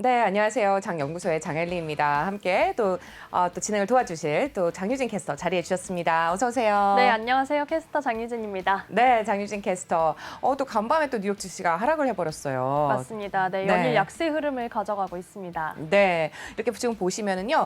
네, 안녕하세요. 장연구소의 장엘리입니다. 함께 또 진행을 도와주실 또 장유진 캐스터 자리해 주셨습니다. 어서 오세요. 네, 안녕하세요. 캐스터 장유진입니다. 네, 장유진 캐스터. 또 간밤에 또 뉴욕 증시가 하락을 해버렸어요. 맞습니다. 네, 연일 약세 흐름을 가져가고 있습니다. 네, 이렇게 지금 보시면은요.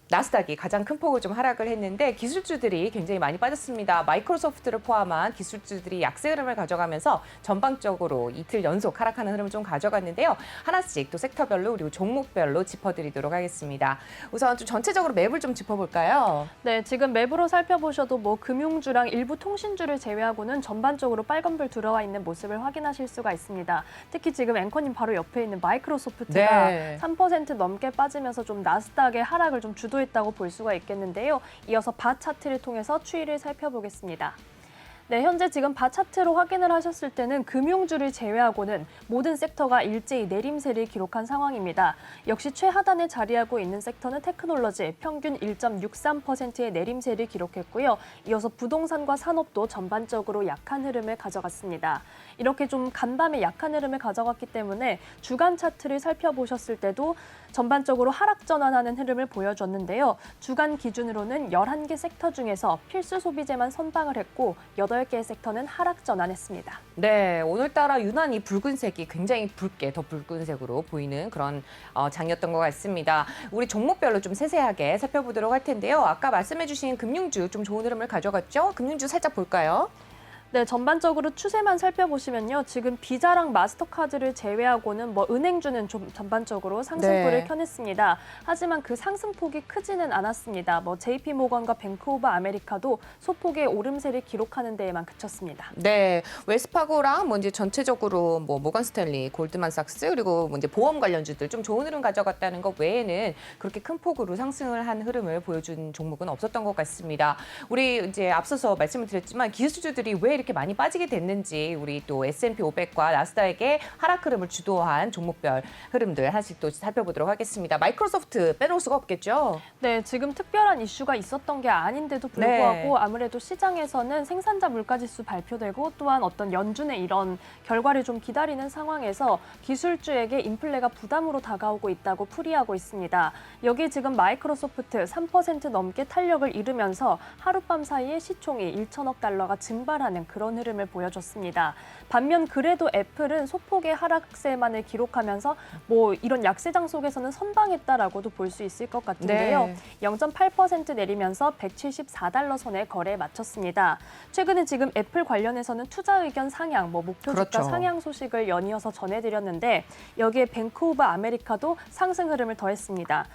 나스닥이 가장 큰 폭을 좀 하락을 했는데 기술주들이 굉장히 많이 빠졌습니다. 마이크로소프트를 포함한 기술주들이 약세 흐름을 가져가면서 전방적으로 이틀 연속 하락하는 흐름을 좀 가져갔는데요. 하나씩 또 섹터별로 그리고 종목별로 짚어드리도록 하겠습니다. 우선 좀 전체적으로 맵을 좀 짚어볼까요? 네, 지금 맵으로 살펴보셔도 금융주랑 일부 통신주를 제외하고는 전반적으로 빨간불 들어와 있는 모습을 확인하실 수가 있습니다. 특히 지금 앵커님 바로 옆에 있는 마이크로소프트가 네. 3% 넘게 빠지면서 좀 나스닥의 하락을 좀 주도했다고 볼 수가 있겠는데요. 이어서 바 차트를 통해서 추이를 살펴보겠습니다. 네, 현재 지금 바 차트로 확인을 하셨을 때는 금융주를 제외하고는 모든 섹터가 일제히 내림세를 기록한 상황입니다. 역시 최하단에 자리하고 있는 섹터는 테크놀로지 평균 1.63%의 내림세를 기록했고요. 이어서 부동산과 산업도 전반적으로 약한 흐름을 가져갔습니다. 이렇게 좀 간밤에 약한 흐름을 가져갔기 때문에 주간 차트를 살펴보셨을 때도 전반적으로 하락 전환하는 흐름을 보여줬는데요. 주간 기준으로는 11개 섹터 중에서 필수 소비재만 선방을 했고 8개의 섹터는 하락 전환했습니다. 네, 오늘따라 유난히 붉은색이 굉장히 붉게 더 붉은색으로 보이는 그런 장이었던 것 같습니다. 우리 종목별로 좀 세세하게 살펴보도록 할 텐데요. 아까 말씀해주신 금융주 좀 좋은 흐름을 가져갔죠? 금융주 살짝 볼까요? 네, 전반적으로 추세만 살펴보시면요. 지금 비자랑 마스터카드를 제외하고는 은행주는 좀 전반적으로 상승폭을 네. 켜냈습니다. 하지만 그 상승폭이 크지는 않았습니다. JP모건과 뱅크 오브 아메리카도 소폭의 오름세를 기록하는 데에만 그쳤습니다. 네, 웰스파고랑 이제 전체적으로 모건 스탠리, 골드만삭스 그리고 이제 보험 관련주들 좀 좋은 흐름 가져갔다는 것 외에는 그렇게 큰 폭으로 상승을 한 흐름을 보여준 종목은 없었던 것 같습니다. 우리 이제 앞서서 말씀을 드렸지만 기술주들이 왜 이렇게 많이 빠지게 됐는지 우리 또 S&P 500과 나스닥의 하락 흐름을 주도한 종목별 흐름들 하나씩 또 살펴보도록 하겠습니다. 마이크로소프트 빼놓을 수가 없겠죠? 네, 지금 특별한 이슈가 있었던 게 아닌데도 불구하고 아무래도 시장에서는 생산자 물가지수 발표되고 또한 어떤 연준의 이런 결과를 좀 기다리는 상황에서 기술주에게 인플레가 부담으로 다가오고 있다고 풀이하고 있습니다. 여기 지금 마이크로소프트 3% 넘게 탄력을 잃으면서 하룻밤 사이에 시총이 1천억 달러가 증발하는 그런 흐름을 보여줬습니다. 반면 그래도 애플은 소폭의 하락세만을 기록하면서 이런 약세장 속에서는 선방했다라고도 볼 수 있을 것 같은데요. 네. 0.8% 내리면서 174달러 선에 거래에 마쳤습니다. 최근에 지금 애플 관련해서는 투자 의견 상향, 목표 주가 그렇죠. 상향 소식을 연이어서 전해드렸는데 여기에 뱅크 오브 아메리카도 상승 흐름을 더했습니다.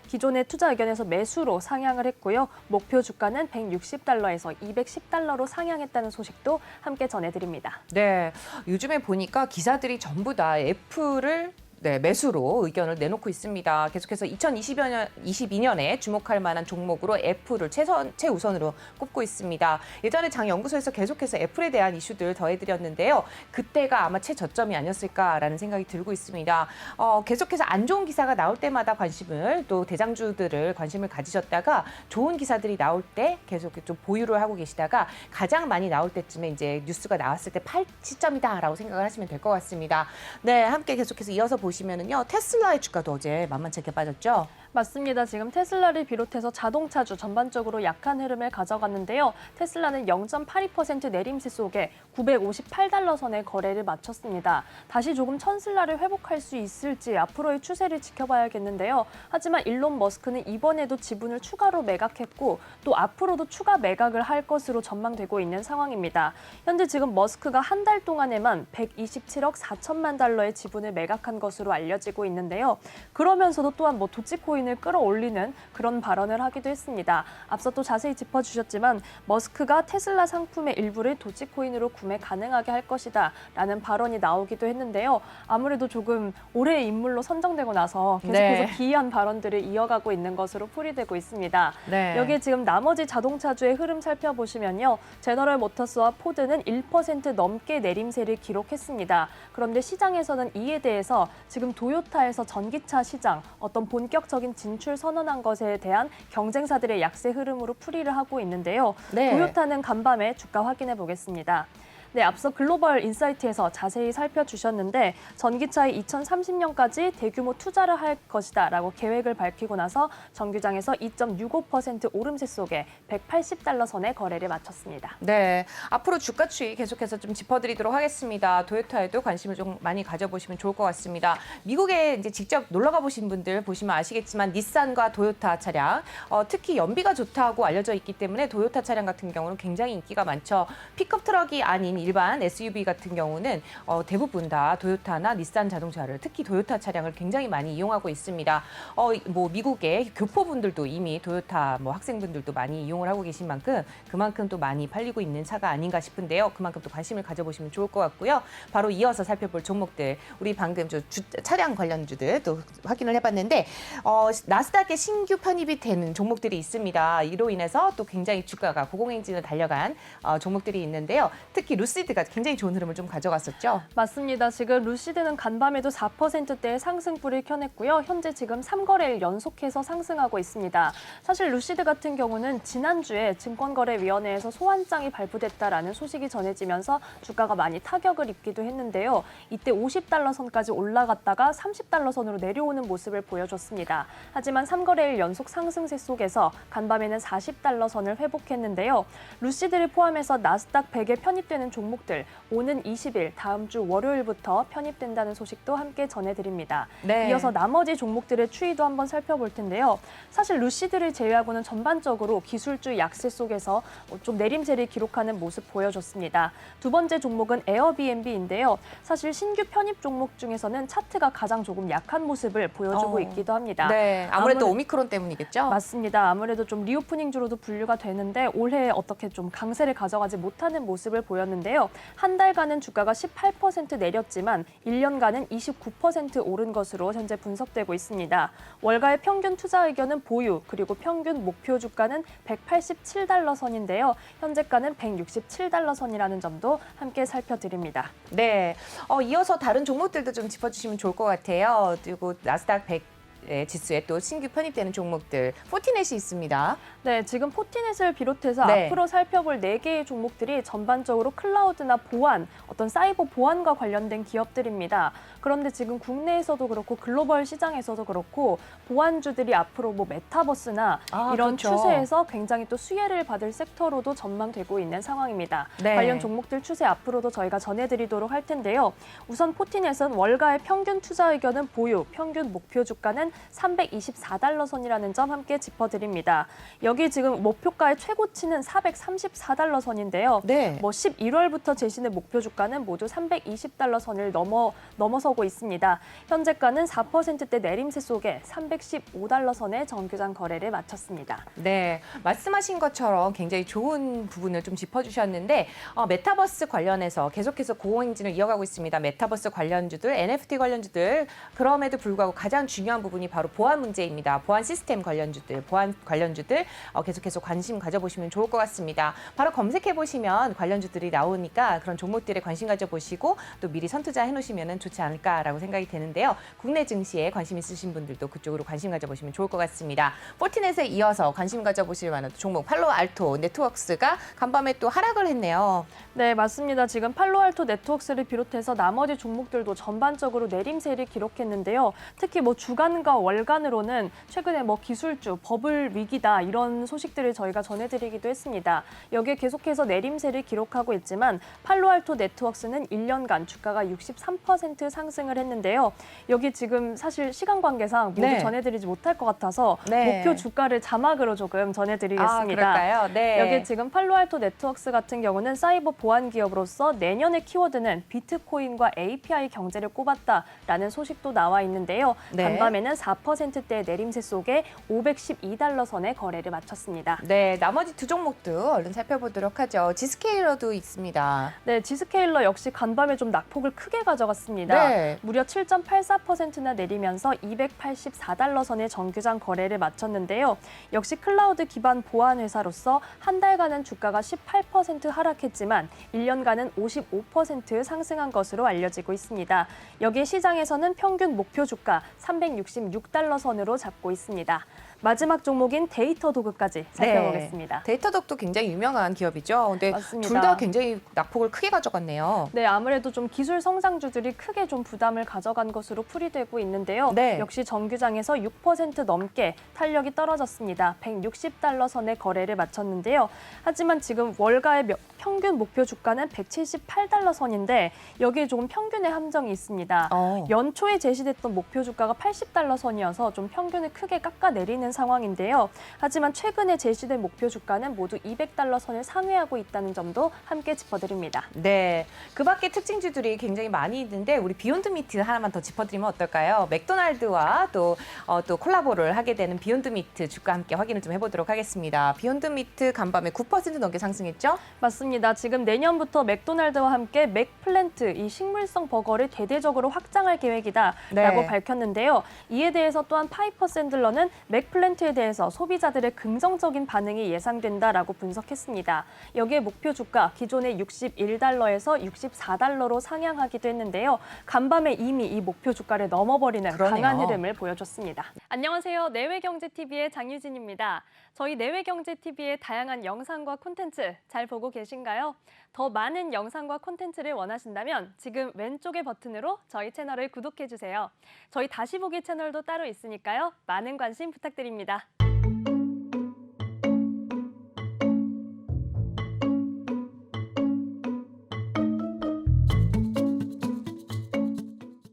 기존의 투자 의견에서 매수로 상향을 했고요. 목표 주가는 160달러에서 210달러로 상향했다는 소식도 함께 전해드립니다. 네, 요즘에 보니까 기사들이 전부 다 애플을 매수로 의견을 내놓고 있습니다. 계속해서 2022년에 주목할 만한 종목으로 애플을 최우선으로 꼽고 있습니다. 예전에 장연구소에서 계속해서 애플에 대한 이슈들 더해드렸는데요. 그때가 아마 최저점이 아니었을까라는 생각이 들고 있습니다. 계속해서 안 좋은 기사가 나올 때마다 또 대장주들을 관심을 가지셨다가 좋은 기사들이 나올 때 계속 좀 보유를 하고 계시다가 가장 많이 나올 때쯤에 이제 뉴스가 나왔을 때 팔 시점이다라고 생각을 하시면 될 것 같습니다. 네, 함께 계속해서 이어서 보시면은요, 테슬라의 주가도 어제 만만치 않게 빠졌죠? 맞습니다. 지금 테슬라를 비롯해서 자동차주 전반적으로 약한 흐름을 가져갔는데요. 테슬라는 0.82% 내림세 속에 958달러 선에 거래를 마쳤습니다. 다시 조금 천슬라를 회복할 수 있을지 앞으로의 추세를 지켜봐야겠는데요. 하지만 일론 머스크는 이번에도 지분을 추가로 매각했고 또 앞으로도 추가 매각을 할 것으로 전망되고 있는 상황입니다. 현재 지금 머스크가 한 달 동안에만 127억 4천만 달러의 지분을 매각한 것으로 알려지고 있는데요. 그러면서도 또한 도치코인을 끌어올리는 그런 발언을 하기도 했습니다. 앞서 또 자세히 짚어주셨지만 머스크가 테슬라 상품의 일부를 도치코인으로 구매 가능하게 할 것이다 라는 발언이 나오기도 했는데요. 아무래도 조금 올해의 인물로 선정되고 나서 계속해서 기이한 발언들을 이어가고 있는 것으로 풀이되고 있습니다. 네. 여기에 지금 나머지 자동차주의 흐름 살펴보시면요. 제너럴 모터스와 포드는 1% 넘게 내림세를 기록했습니다. 그런데 시장에서는 이에 대해서 지금 도요타에서 전기차 시장 어떤 본격적인 진출 선언한 것에 대한 경쟁사들의 약세 흐름으로 풀이를 하고 있는데요. 네. 도요타는 간밤에 주가 확인해 보겠습니다. 네, 앞서 글로벌 인사이트에서 자세히 살펴주셨는데 전기차에 2030년까지 대규모 투자를 할 것이다라고 계획을 밝히고 나서 정규장에서 2.65% 오름세 속에 180달러 선에 거래를 마쳤습니다. 네, 앞으로 주가 추이 계속해서 좀 짚어드리도록 하겠습니다. 도요타에도 관심을 좀 많이 가져보시면 좋을 것 같습니다. 미국에 이제 직접 놀러 가보신 분들 보시면 아시겠지만 닛산과 도요타 차량, 특히 연비가 좋다고 알려져 있기 때문에 도요타 차량 같은 경우는 굉장히 인기가 많죠. 픽업 트럭이 아닌 일반 SUV 같은 경우는 대부분 다 도요타나 닛산 자동차를 특히 도요타 차량을 굉장히 많이 이용하고 있습니다. 뭐 미국의 교포분들도 이미 도요타 뭐 학생분들도 많이 이용을 하고 계신 만큼 그만큼 또 많이 팔리고 있는 차가 아닌가 싶은데요. 그만큼 또 관심을 가져보시면 좋을 것 같고요. 바로 이어서 살펴볼 종목들 우리 방금 차량 관련주들 또 확인을 해봤는데 나스닥에 신규 편입이 되는 종목들이 있습니다. 이로 인해서 또 굉장히 주가가 고공행진을 달려간 종목들이 있는데요. 특히 루시드가 굉장히 좋은 흐름을 좀 가져갔었죠. 맞습니다. 지금 루시드는 간밤에도 4%대의 상승불을 켜냈고요. 현재 지금 3거래일 연속해서 상승하고 있습니다. 사실 루시드 같은 경우는 지난주에 증권거래위원회에서 소환장이 발부됐다라는 소식이 전해지면서 주가가 많이 타격을 입기도 했는데요. 이때 50달러 선까지 올라갔다가 30달러 선으로 내려오는 모습을 보여줬습니다. 하지만 3거래일 연속 상승세 속에서 간밤에는 40달러 선을 회복했는데요. 루시드를 포함해서 나스닥 100에 편입되는 종목들 오는 20일 다음 주 월요일부터 편입된다는 소식도 함께 전해드립니다. 네. 이어서 나머지 종목들의 추이도 한번 살펴볼 텐데요. 사실 루시드를 제외하고는 전반적으로 기술주 약세 속에서 좀 내림세를 기록하는 모습 보여줬습니다. 두 번째 종목은 에어비앤비인데요. 사실 신규 편입 종목 중에서는 차트가 가장 조금 약한 모습을 보여주고 있기도 합니다. 네, 아무래도 오미크론 때문이겠죠? 맞습니다. 아무래도 좀 리오프닝주로도 분류가 되는데 올해 어떻게 좀 강세를 가져가지 못하는 모습을 보였는데요. 한 달간은 주가가 18% 내렸지만 1년간은 29% 오른 것으로 현재 분석되고 있습니다. 월가의 평균 투자 의견은 보유, 그리고 평균 목표 주가는 187달러 선인데요. 현재가는 167달러 선이라는 점도 함께 살펴드립니다. 네, 이어서 다른 종목들도 좀 짚어주시면 좋을 것 같아요. 그리고 나스닥 100 지수에 또 신규 편입되는 종목들, 포티넷이 있습니다. 네, 지금 포티넷을 비롯해서 네. 앞으로 살펴볼 4개의 종목들이 전반적으로 클라우드나 보안, 어떤 사이버 보안과 관련된 기업들입니다. 그런데 지금 국내에서도 그렇고 글로벌 시장에서도 그렇고 보안주들이 앞으로 뭐 메타버스나 이런 그렇죠. 추세에서 굉장히 또 수혜를 받을 섹터로도 전망되고 있는 상황입니다. 네. 관련 종목들 추세 앞으로도 저희가 전해드리도록 할 텐데요. 우선 포티넷은 월가의 평균 투자 의견은 보유, 평균 목표 주가는 324달러 선이라는 점 함께 짚어드립니다. 여기 지금 목표가의 최고치는 434달러 선인데요. 네. 뭐 11월부터 제시된 목표 주가는 모두 320달러 선을 넘어서고 있습니다. 현재가는 4%대 내림세 속에 315달러 선의 정규장 거래를 마쳤습니다. 네, 말씀하신 것처럼 굉장히 좋은 부분을 좀 짚어주셨는데 메타버스 관련해서 계속해서 고공행진을 이어가고 있습니다. 메타버스 관련주들, NFT 관련주들, 그럼에도 불구하고 가장 중요한 부분이 바로 보안 문제입니다. 보안 시스템 관련주들, 보안 관련주들 계속해서 관심 가져보시면 좋을 것 같습니다. 바로 검색해보시면 관련주들이 나오니까 그런 종목들에 관심 가져보시고 또 미리 선투자 해놓으시면 좋지 않을까라고 생각이 되는데요. 국내 증시에 관심 있으신 분들도 그쪽으로 관심 가져보시면 좋을 것 같습니다. 포티넷에 이어서 관심 가져보실 만한 종목 팔로알토 네트워크스가 간밤에 또 하락을 했네요. 네, 맞습니다. 지금 팔로알토 네트워크스를 비롯해서 나머지 종목들도 전반적으로 내림세를 기록했는데요. 특히 뭐 주간과 월간으로는 최근에 뭐 기술주, 버블 위기다 이런 소식들을 저희가 전해드리기도 했습니다. 여기에 계속해서 내림세를 기록하고 있지만 팔로알토 네트워크스는 1년간 주가가 63% 상승을 했는데요. 여기 지금 사실 시간 관계상 모두 네. 전해드리지 못할 것 같아서 네. 목표 주가를 자막으로 조금 전해드리겠습니다. 그럴까요? 네. 여기 지금 팔로알토 네트워크스 같은 경우는 사이버 보안 기업으로서 내년의 키워드는 비트코인과 API 경제를 꼽았다라는 소식도 나와 있는데요. 네. 간밤에는 4%대 내림세 속에 512달러 선의 거래를 마쳤습니다. 네, 나머지 두 종목도 얼른 살펴보도록 하죠. 지스케일러도 있습니다. 네, 지스케일러 역시 간밤에 좀 낙폭을 크게 가져갔습니다. 네. 무려 7.84%나 내리면서 284달러 선의 정규장 거래를 마쳤는데요. 역시 클라우드 기반 보안 회사로서 한 달간은 주가가 18% 하락했지만 1년간은 55% 상승한 것으로 알려지고 있습니다. 여기에 시장에서는 평균 목표 주가 366달러 선으로 잡고 있습니다. 마지막 종목인 데이터 도구까지 살펴보겠습니다. 데이터덕도 굉장히 유명한 기업이죠. 근데 맞습니다. 둘 다 굉장히 낙폭을 크게 가져갔네요. 네, 아무래도 좀 기술 성장주들이 크게 좀 부담을 가져간 것으로 풀이되고 있는데요. 네. 역시 정규장에서 6% 넘게 탄력이 떨어졌습니다. 160달러 선의 거래를 마쳤는데요. 하지만 지금 월가의 평균 목표 주가는 178달러 선인데 여기에 조금 평균의 함정이 있습니다. 연초에 제시됐던 목표 주가가 80달러 선이어서 좀 평균을 크게 깎아내리는 상황인데요. 하지만 최근에 제시된 목표 주가는 모두 200달러 선을 상회하고 있다는 점도 함께 짚어드립니다. 네, 그 밖에 특징주들이 굉장히 많이 있는데 우리 비욘드 미트 하나만 더 짚어드리면 어떨까요? 맥도날드와 또 콜라보를 하게 되는 비욘드 미트 주가 함께 확인을 좀 해보도록 하겠습니다. 비욘드 미트 간밤에 9% 넘게 상승했죠? 맞습니다. 지금 내년부터 맥도날드와 함께 맥플랜트, 이 식물성 버거를 대대적으로 확장할 계획이다라고 밝혔는데요. 이에 대해서 또한 파이퍼 샌들러는 맥플랜트에 대해서 소비자들의 긍정적인 반응이 예상된다라고 분석했습니다. 여기에 목표 주가 기존의 61달러에서 64달러로 상향하기도 했는데요. 간밤에 이미 이 목표 주가를 넘어버리는 그러네요. 강한 흐름을 보여줬습니다. 안녕하세요. 내외경제TV의 장유진입니다. 저희 내외경제TV의 다양한 영상과 콘텐츠 잘 보고 계신가요? 더 많은 영상과 콘텐츠를 원하신다면 지금 왼쪽의 버튼으로 저희 채널을 구독해주세요. 저희 다시 보기 채널도 따로 있으니까요. 많은 관심 부탁드립니다.